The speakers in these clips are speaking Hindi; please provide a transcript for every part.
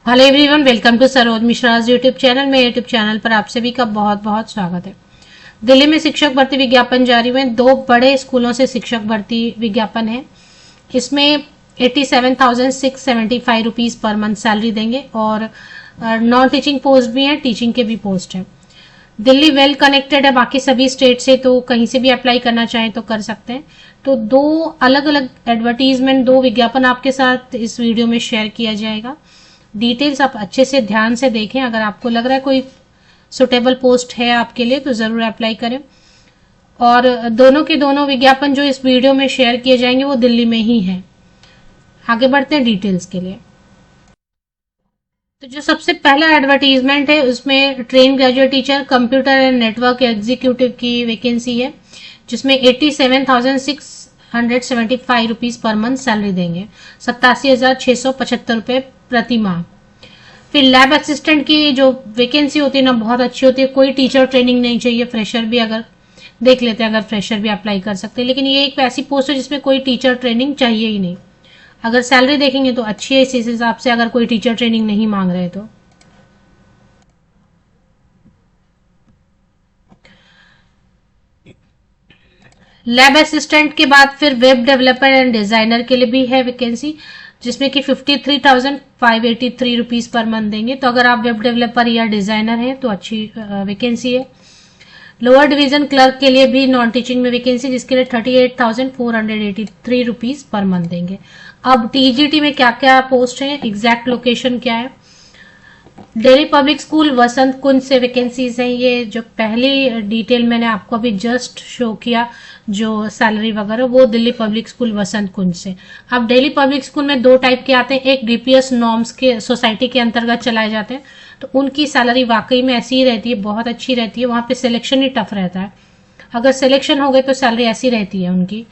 Hello everyone, welcome to Saroj Mishra's YouTube channel. मेरे यूट्यूब चैनल पर आप सभी का बहुत बहुत स्वागत है। दिल्ली में शिक्षक भर्ती विज्ञापन जारी हुए। दो बड़े स्कूलों से शिक्षक भर्ती विज्ञापन है। इसमें 87,675 रुपीज पर मंथ सैलरी देंगे और नॉन टीचिंग पोस्ट भी है, टीचिंग के भी पोस्ट है। दिल्ली वेल कनेक्टेड है बाकी सभी स्टेट से, तो कहीं से भी अप्लाई करना चाहें तो कर सकते हैं। तो दो अलग अलग एडवर्टीजमेंट, दो विज्ञापन आपके साथ इस वीडियो में शेयर किया जाएगा। डिटेल्स आप अच्छे से ध्यान से देखें। अगर आपको लग रहा है कोई सुटेबल पोस्ट है आपके लिए तो जरूर अप्लाई करें। और दोनों के दोनों विज्ञापन जो इस वीडियो में शेयर किए जाएंगे वो दिल्ली में ही है। आगे बढ़ते हैं डिटेल्स के लिए। तो जो सबसे पहला एडवर्टीजमेंट है उसमें train graduate teacher computer and network executive की वैकेंसी है, जिसमें 87,675 रुपीज पर मंथ सैलरी देंगे, 87,675 रुपए प्रति माह। फिर लैब असिस्टेंट की जो वैकेंसी होती है ना, बहुत अच्छी होती है। कोई टीचर ट्रेनिंग नहीं चाहिए, फ्रेशर भी अगर देख लेते हैं, अगर फ्रेशर भी अप्लाई कर सकते हैं। लेकिन ये एक ऐसी पोस्ट है जिसमें कोई टीचर ट्रेनिंग चाहिए ही नहीं। अगर सैलरी देखेंगे तो अच्छी है इस हिसाब से, अगर कोई टीचर ट्रेनिंग नहीं मांग रहे तो। लैब असिस्टेंट के बाद फिर वेब डेवलपर एंड डिजाइनर के लिए भी है वैकेंसी, जिसमें कि 53,583 रुपीज पर मंथ देंगे। तो अगर आप वेब डेवलपर या डिजाइनर हैं तो अच्छी वैकेंसी है। लोअर डिवीजन क्लर्क के लिए भी नॉन टीचिंग में वैकेंसी, जिसके लिए 38,483 रुपीज पर मंथ देंगे। अब टीजीटी में क्या क्या पोस्ट है, एग्जैक्ट लोकेशन क्या है। दिल्ली पब्लिक स्कूल वसंत कुंज से वैकेंसीज हैं। ये जो पहली डिटेल मैंने आपको अभी जस्ट शो किया, जो सैलरी वगैरह, वो दिल्ली पब्लिक स्कूल वसंत कुंज से। अब दिल्ली पब्लिक स्कूल में दो टाइप के आते हैं। एक डीपीएस नॉर्म्स के सोसाइटी के अंतर्गत चलाए जाते हैं, तो उनकी सैलरी वाकई में ऐसी ही रहती है, बहुत अच्छी रहती है। वहां पे सिलेक्शन ही टफ रहता है, अगर सिलेक्शन हो गई तो सैलरी ऐसी रहती है उनकी।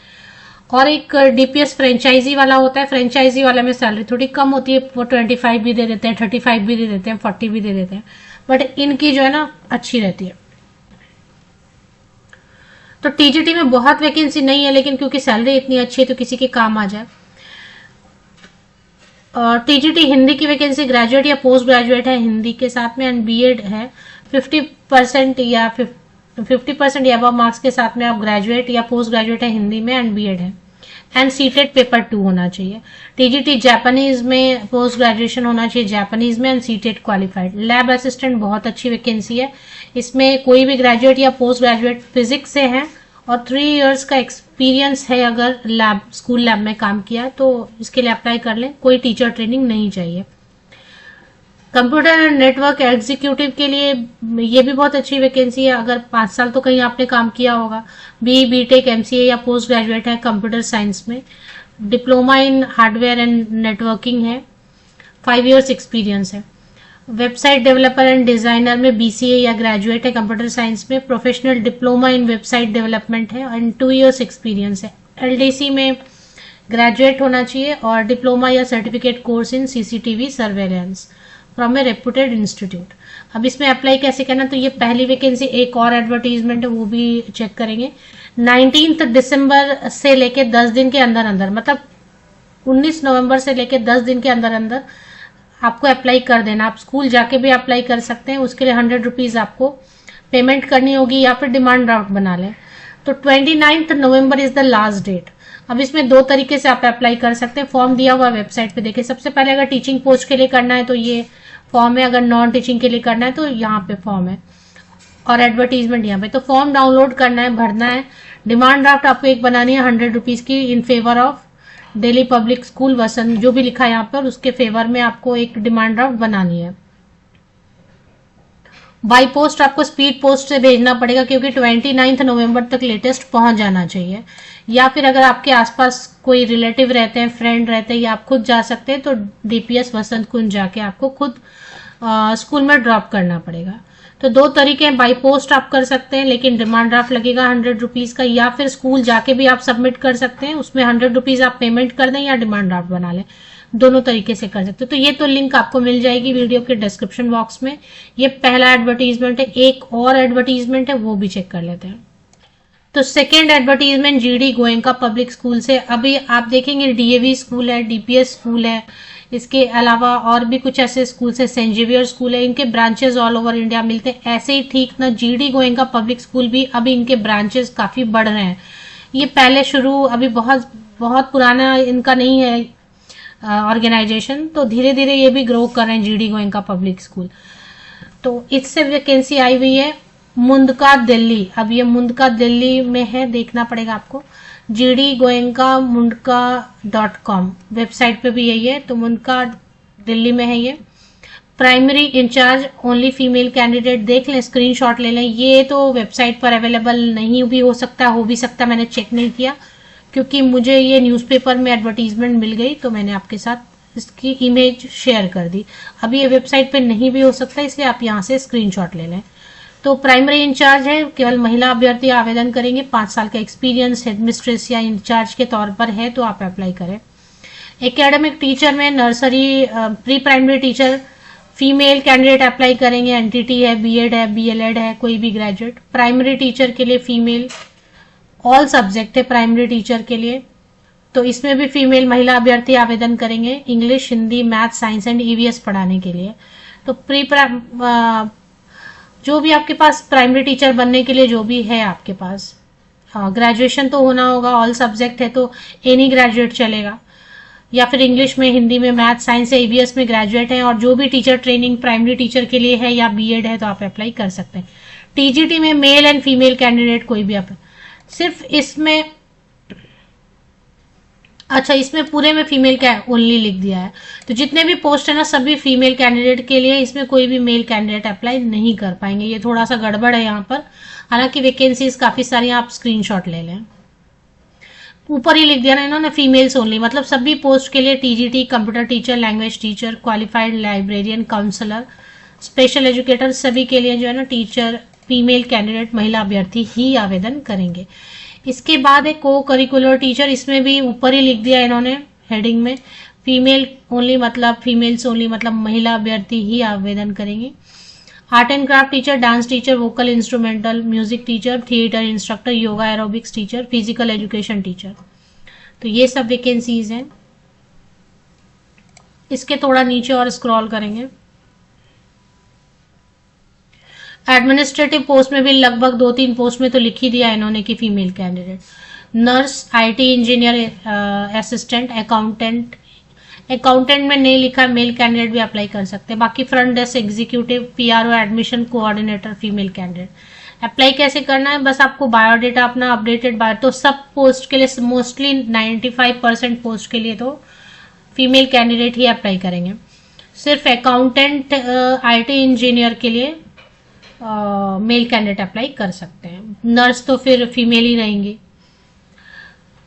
और एक डीपीएस फ्रेंचाइजी वाला होता है। फ्रेंचाइजी वाला में सैलरी थोड़ी कम होती है, वो 25 भी दे देते हैं, 35 भी दे देते हैं, 40 भी दे देते हैं। बट इनकी जो है ना अच्छी रहती है। तो टीजीटी में बहुत वैकेंसी नहीं है, लेकिन क्योंकि सैलरी इतनी अच्छी है तो किसी के काम आ जाए। और टीजीटी हिंदी की वैकेंसी ग्रेजुएट या पोस्ट ग्रेजुएट है हिंदी के साथ में, एंड बीएड है। 50% या 50% या अबव मार्क्स के साथ में आप ग्रेजुएट या पोस्ट ग्रेजुएट है हिंदी में, एंड बीएड है। एंड सीटेट पेपर 2 होना चाहिए। टीजीटी जापानीज में पोस्ट ग्रेजुएशन होना चाहिए, जापानीज में, and CTET qualified. Lab assistant बहुत अच्छी वैकेंसी है। इसमें कोई भी ग्रेजुएट या पोस्ट ग्रेजुएट फिजिक्स से है और 3 इयर्स का एक्सपीरियंस है, अगर लैब स्कूल लैब में काम किया तो इसके लिए अप्लाई कर लें। कोई टीचर ट्रेनिंग नहीं चाहिए। कंप्यूटर एंड नेटवर्क एग्जीक्यूटिव के लिए ये भी बहुत अच्छी वैकेंसी है, अगर 5 साल तो कहीं आपने काम किया होगा। बीटेक एमसीए या पोस्ट ग्रेजुएट है कंप्यूटर साइंस में। Diploma in hardware and networking है, 5 इयर्स एक्सपीरियंस है। वेबसाइट डेवलपर एंड डिजाइनर में बीसीए या ग्रेजुएट है कंप्यूटर साइंस में। Professional diploma in website development है एंड 2 इयर्स एक्सपीरियंस है। एलडीसी में ग्रेजुएट होना चाहिए और डिप्लोमा या certificate course in CCTV surveillance from A reputed institute. अब इसमें अप्लाई कैसे करना, तो ये पहली वैकेंसी, एक और एडवर्टीजमेंट है वो भी चेक करेंगे। 19 दिसंबर से लेके 10 दिन के अंदर अंदर, मतलब 19 नवंबर से लेके 10 दिन के अंदर अंदर आपको अप्लाई कर देना। आप स्कूल जाके भी अप्लाई कर सकते हैं, उसके लिए 100 रुपीज आपको पेमेंट करनी होगी, या फिर डिमांड ड्राफ्ट बना लें। तो 29 November is the last date. अब इसमें दो तरीके से आप अप्लाई कर सकते हैं। फॉर्म दिया हुआ वेबसाइट पे देखिए। सबसे पहले अगर टीचिंग पोस्ट के लिए करना है तो ये फॉर्म है, अगर नॉन टीचिंग के लिए करना है तो यहाँ पे फॉर्म है, और एडवर्टीजमेंट यहाँ पे। तो फॉर्म डाउनलोड करना है, भरना है। डिमांड ड्राफ्ट आपको एक बनानी है 100 रुपीज की, in favour of Delhi public school Vasant, जो भी लिखा है यहाँ पर उसके फेवर में आपको एक डिमांड ड्राफ्ट बनानी है। बाई पोस्ट आपको स्पीड पोस्ट से भेजना पड़ेगा, क्योंकि 29 नवंबर तक लेटेस्ट पहुंच जाना चाहिए। या फिर अगर आपके आसपास कोई रिलेटिव रहते हैं, फ्रेंड रहते हैं, या आप खुद जा सकते हैं तो डीपीएस वसंत कुंज जाके आपको खुद स्कूल में ड्रॉप करना पड़ेगा। तो दो तरीके हैं, बाई पोस्ट आप कर सकते हैं लेकिन डिमांड ड्राफ्ट लगेगा 100 रुपीज का, या फिर स्कूल जाके भी आप सबमिट कर सकते हैं, उसमें 100 रुपीज आप पेमेंट कर दें या डिमांड ड्राफ्ट बना लें। दोनों तरीके से कर सकते हो। तो ये तो लिंक आपको मिल जाएगी वीडियो के डिस्क्रिप्शन बॉक्स में। ये पहला एडवर्टीजमेंट है। एक और एडवर्टीजमेंट है, वो भी चेक कर लेते हैं। तो second advertisement GD Goenka public school से। अभी आप देखेंगे डीएवी स्कूल है, डीपीएस स्कूल है, इसके अलावा और भी कुछ ऐसे स्कूल है, सेंट जेवियर स्कूल है, इनके ब्रांचेस ऑल ओवर इंडिया मिलते हैं। ऐसे ही ठीक ना जीडी गोयनका पब्लिक स्कूल भी अभी इनके ब्रांचेस काफी बढ़ रहे हैं। ये पहले शुरू अभी बहुत बहुत पुराना इनका नहीं है ऑर्गेनाइजेशन, तो धीरे धीरे ये भी ग्रो कर रहे हैं जीडी गोयनका पब्लिक स्कूल। तो इससे वैकेंसी आई हुई है मुंदका दिल्ली। अब ये मुंदका दिल्ली में है, देखना पड़ेगा आपको। जीडी गोयनका मुंडका.com वेबसाइट पे भी यही है, तो मुंडका दिल्ली में है ये। Primary incharge only female candidate, देख लें, स्क्रीनशॉट ले लें। ये तो वेबसाइट पर अवेलेबल नहीं भी हो सकता, हो भी सकता, मैंने चेक नहीं किया क्योंकि मुझे ये न्यूज़पेपर में एडवर्टीजमेंट मिल गई, तो मैंने आपके साथ इसकी इमेज शेयर कर दी। अभी ये वेबसाइट पे नहीं भी हो सकता, इसलिए आप यहाँ से स्क्रीनशॉट ले लें। तो प्राइमरी इंचार्ज है, केवल महिला अभ्यर्थी आवेदन करेंगे। 5 साल का एक्सपीरियंस हेडमिस्ट्रेस या इंचार्ज के तौर पर है तो आप अप्लाई करें। एकेडमिक टीचर में nursery pre primary teacher female candidate apply करेंगे। एनटीटी है, बीएड है, बीएलएड है, कोई भी ग्रेजुएट। प्राइमरी टीचर के लिए फीमेल, ऑल सब्जेक्ट है प्राइमरी टीचर के लिए, तो इसमें भी फीमेल महिला अभ्यर्थी आवेदन करेंगे। English, Hindi, math, science and EVS पढ़ाने के लिए। तो जो भी आपके पास प्राइमरी टीचर बनने के लिए जो भी है आपके पास ग्रेजुएशन तो होना होगा। ऑल सब्जेक्ट है तो एनी ग्रेजुएट चलेगा, या फिर इंग्लिश में, हिंदी में, मैथ, साइंस या ईवीएस में ग्रेजुएट है। और जो भी टीचर ट्रेनिंग प्राइमरी टीचर के लिए है या बीएड है तो आप अप्लाई कर सकते हैं। टीजीटी में मेल एंड फीमेल कैंडिडेट कोई भी आप, सिर्फ इसमें अच्छा इसमें पूरे में फीमेल का ओनली लिख दिया है, तो जितने भी पोस्ट है ना सभी फीमेल कैंडिडेट के लिए, इसमें कोई भी मेल कैंडिडेट अप्लाई नहीं कर पाएंगे। ये थोड़ा सा गड़बड़ है यहाँ पर, हालांकि वैकेंसीज काफी सारी, आप स्क्रीनशॉट ले लें। ऊपर ही लिख दिया ना इन्होंने फीमेल्स ओनली, मतलब सभी पोस्ट के लिए TGT, computer teacher, language teacher, qualified librarian, counsellor, special educator, सभी के लिए जो है ना टीचर फीमेल कैंडिडेट महिला अभ्यर्थी ही आवेदन करेंगे। इसके बाद एक को करिकुलर टीचर, इसमें भी ऊपर ही लिख दिया इन्होंने हेडिंग में फीमेल ओनली, मतलब फीमेल्स ओनली, मतलब महिला अभ्यर्थी ही आवेदन करेंगे। Art and craft teacher, dance teacher, vocal instrumental, music teacher, theatre instructor, yoga aerobics teacher, physical education teacher, तो ये सब वैकेंसीज हैं। इसके थोड़ा नीचे और स्क्रॉल करेंगे, एडमिनिस्ट्रेटिव पोस्ट में भी लगभग 2-3 पोस्ट में तो लिख ही दिया इन्होंने कि female candidate. Nurse, IT engineer, assistant, accountant, accountant में नहीं लिखा, मेल कैंडिडेट भी अप्लाई कर सकते हैं। बाकी front desk executive, PRO, admission coordinator, female candidate. Apply कैसे करना है, बस आपको बायोडेटा अपना अपडेटेड बायो, तो सब पोस्ट के लिए मोस्टली 95% पोस्ट के लिए तो फीमेल कैंडिडेट ही अप्लाई करेंगे। सिर्फ अकाउंटेंट, आईटी इंजीनियर के लिए मेल कैंडिडेट अप्लाई कर सकते हैं। नर्स तो फिर फीमेल ही रहेंगी।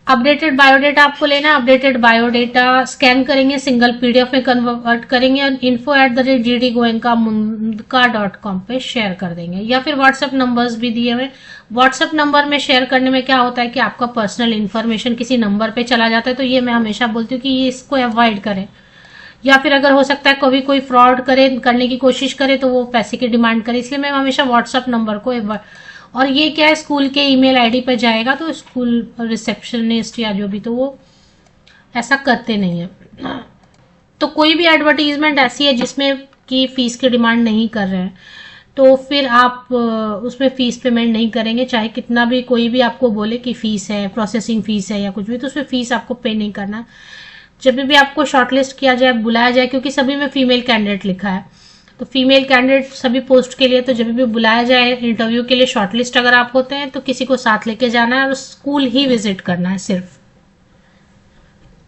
अपडेटेड बायोडेटा आपको लेना, अपडेटेड बायोडेटा स्कैन करेंगे, सिंगल पीडीएफ में कन्वर्ट करेंगे और info@gdgoenka.com पे शेयर कर देंगे, या फिर व्हाट्सएप नंबर्स भी दिए हुए। व्हाट्सएप नंबर में शेयर करने में क्या होता है कि आपका पर्सनल इन्फॉर्मेशन किसी नंबर पे चला जाता है, तो ये मैं हमेशा बोलती हूँ कि ये इसको अवॉइड करें, या फिर अगर हो सकता है कभी कोई फ्रॉड करने की कोशिश करे तो वो पैसे की डिमांड करे, इसलिए मैं हमेशा व्हाट्सएप नंबर को और ये क्या है स्कूल के ईमेल आईडी पर जाएगा, तो स्कूल रिसेप्शनिस्ट या जो भी, तो वो ऐसा करते नहीं है। तो कोई भी एडवर्टीजमेंट ऐसी है जिसमें कि फीस की डिमांड नहीं कर रहे हैं, तो फिर आप उसमें फीस पेमेंट नहीं करेंगे, चाहे कितना भी कोई भी आपको बोले कि फीस है, प्रोसेसिंग फीस है या कुछ भी, तो उसमें फीस आपको पे नहीं करना। जब भी आपको शॉर्टलिस्ट किया जाए, बुलाया जाए, क्योंकि सभी में फीमेल कैंडिडेट लिखा है, तो फीमेल कैंडिडेट सभी पोस्ट के लिए, तो जब भी बुलाया जाए इंटरव्यू के लिए, शॉर्टलिस्ट अगर आप होते हैं तो किसी को साथ लेके जाना है और स्कूल ही विजिट करना है सिर्फ।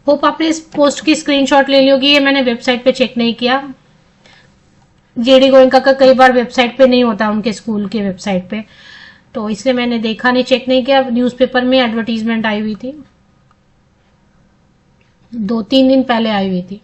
होप आपने इस पोस्ट की स्क्रीनशॉट ले ली होगी, ये मैंने वेबसाइट पे चेक नहीं किया। जेडी गोयनका का कई बार वेबसाइट पे नहीं होता, उनके स्कूल के वेबसाइट पे, तो इसलिए मैंने देखा नहीं, चेक नहीं किया। न्यूज़पेपर में एडवर्टीजमेंट आई हुई थी, 2-3 दिन पहले आई हुई थी।